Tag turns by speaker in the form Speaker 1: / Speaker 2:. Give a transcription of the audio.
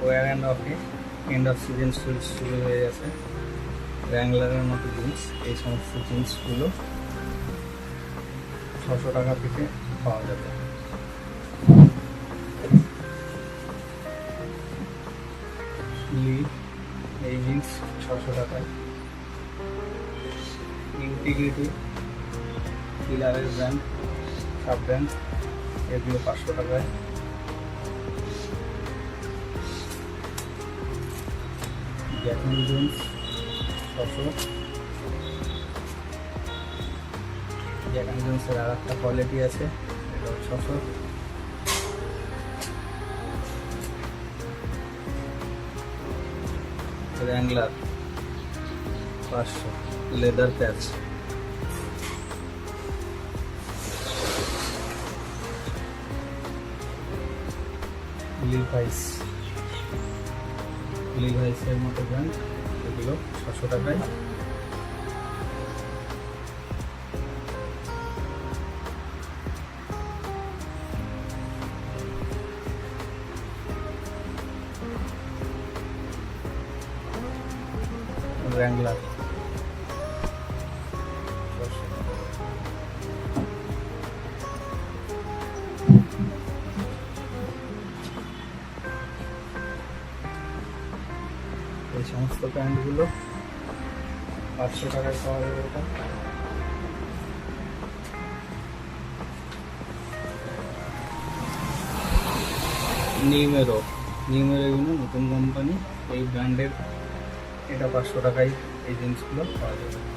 Speaker 1: War অ্যান্ড অফে end of season শুরু হয়ে গেছে। র্যাংলারের মতো জিন্স, এই সমস্ত জিন্সগুলো 600 টাকা থেকে পাওয়া যাবে। লি, এই জিন্স 600 টাকায়। ইন্টিগ্রিটি, পিলারের ব্র্যান্ড, সাব ব্র্যান্ড, এগুলো 500 টাকায়। Jack and Jones 600। Jack and জোন্সের আর একটা কোয়ালিটি আছে, এটাও 600। র্যাংলার 500, লেদার প্যাচ। লিভাইসের মতো ব্র্যান্ড, এগুলো 600 টাকায়। র্যাংলার 600। এই সমস্ত প্যান্টগুলো 500 টাকায় পাওয়া যাবে। এটা নিউমেরো এগুলো নতুন কোম্পানি, এই ব্র্যান্ডের। এটা 500 টাকায় এই জিনিসগুলো পাওয়া যাবে।